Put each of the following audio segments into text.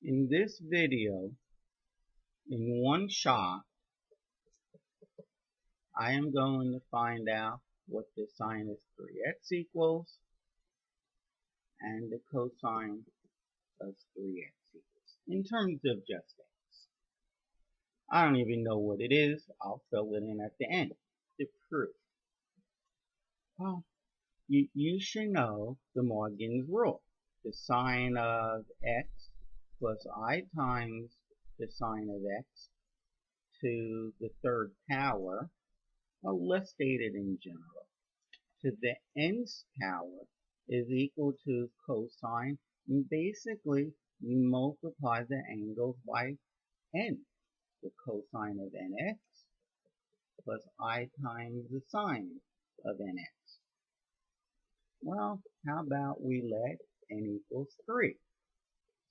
In this video, in one shot, I am going to find out what the sine of 3x equals and the cosine of 3x equals in terms of just x. I don't even know what it is. I'll fill it in at the end. The proof. Well, you should know the Morgan's rule. The sine of x plus I times the sine of x to the third power, well, let's state it in general, to the nth power is equal to cosine, and basically we multiply the angles by n, the cosine of nx plus I times the sine of nx. Well, how about we let n equals 3?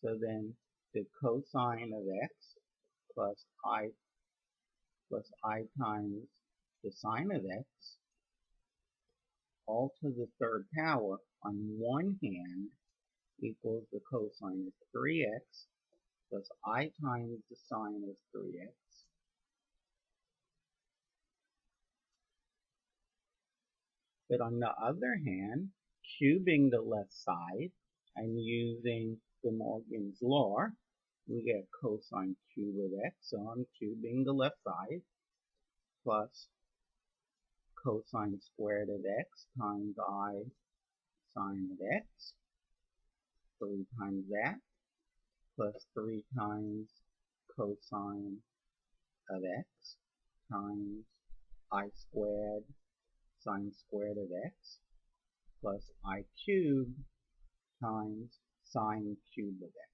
So then the cosine of x plus I times the sine of x, all to the third power on one hand equals the cosine of 3x plus I times the sine of 3x. But on the other hand, cubing the left side and using De Morgan's law, we get cosine cube of x, so I'm cubing the left side, plus cosine squared of x times I sine of x, 3 times that, plus 3 times cosine of x times I squared sine squared of x, plus I cubed times sine cubed of x.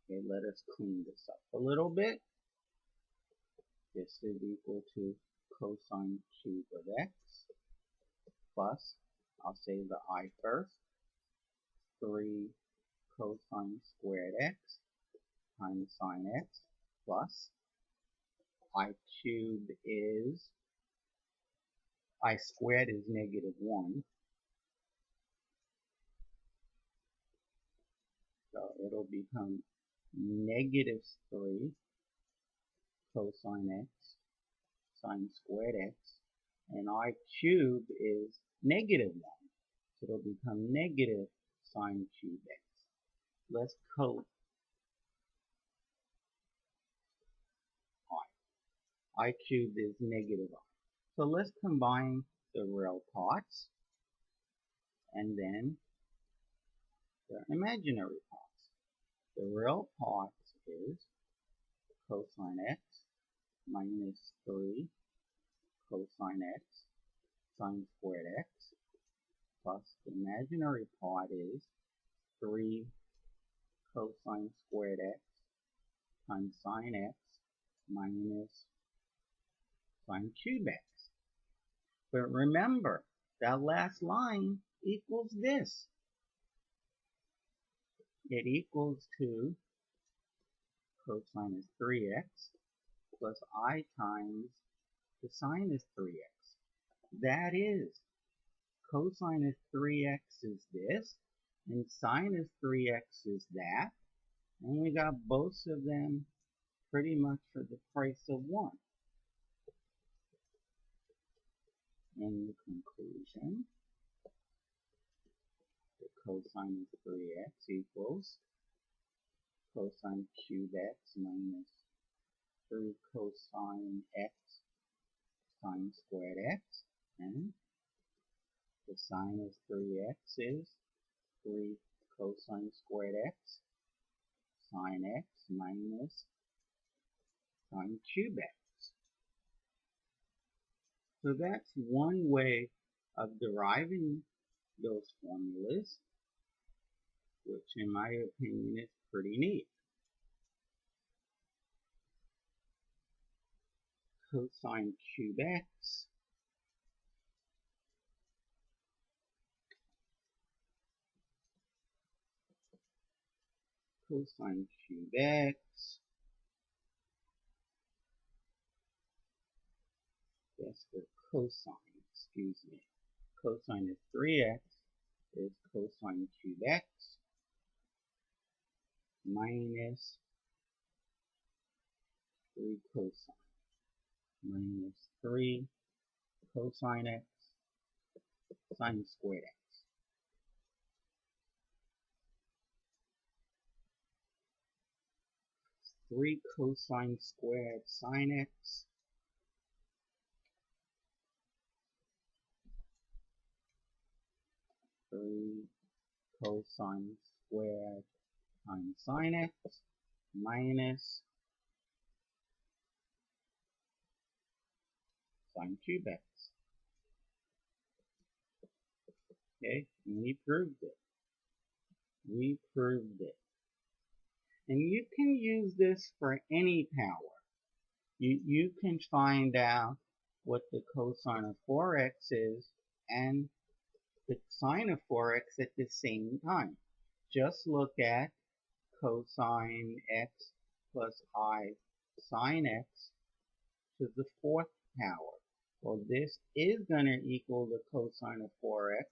Okay, let us clean this up a little bit. This is equal to cosine cube of x plus, I'll say the I first, 3 cosine squared x times sine x plus I cubed is, I squared is negative 1. So it'll become negative 3 cosine x sine squared x, and I cubed is negative 1. So it'll become negative sine cubed x. Let's code I. I cubed is negative I. So let's combine the real parts and then the imaginary parts. The real part is cosine x minus 3 cosine x sine squared x plus the imaginary part is 3 cosine squared x times sine x minus sine cube x. But remember, that last line equals this. It equals to cosine of 3x plus I times the sine of 3x. That is, cosine of 3x is this, and sine of 3x is that, and we got both of them pretty much for the price of 1. In the conclusion, the cosine of 3x equals cosine cube x minus 3 cosine x sine squared x, and the sine of 3x is 3 cosine squared x sine x minus sine cube x. So that's one way of deriving those formulas, which in my opinion is pretty neat. Cosine cube x cosine cube x, that's the cosine, excuse me. Cosine of 3x is cosine cube x minus 3 cosine minus 3 cosine x sine squared x. 3 cosine squared sine x 3 cosine squared times sine x minus sine cube x. Okay, and we proved it. We proved it. And you can use this for any power. You can find out what the cosine of 4x is and the sine of 4x at the same time. Just look at cosine x plus I sine x to the 4th power. Well, this is going to equal the cosine of 4x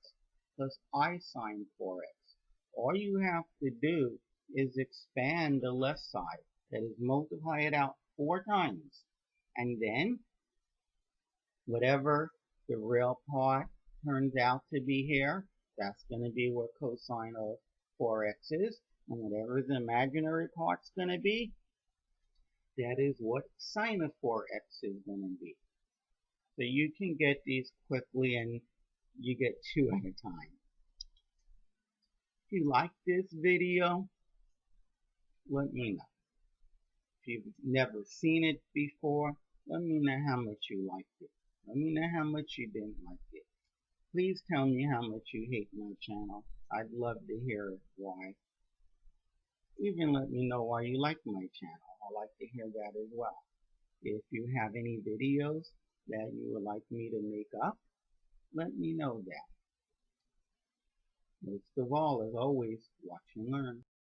plus I sine 4x. All you have to do is expand the left side, that is, multiply it out 4 times, and then whatever the real part turns out to be here, that's going to be what cosine of 4x is, and whatever the imaginary part's going to be, that is what sine of 4x is going to be. So you can get these quickly, and you get 2 at a time. If you like this video, let me know. If you've never seen it before, let me know how much you liked it. Let me know how much you didn't like it. Please tell me how much you hate my channel. I'd love to hear why. Even let me know why you like my channel. I'd like to hear that as well. If you have any videos that you would like me to make up, let me know that. Most of all, as always, watch and learn.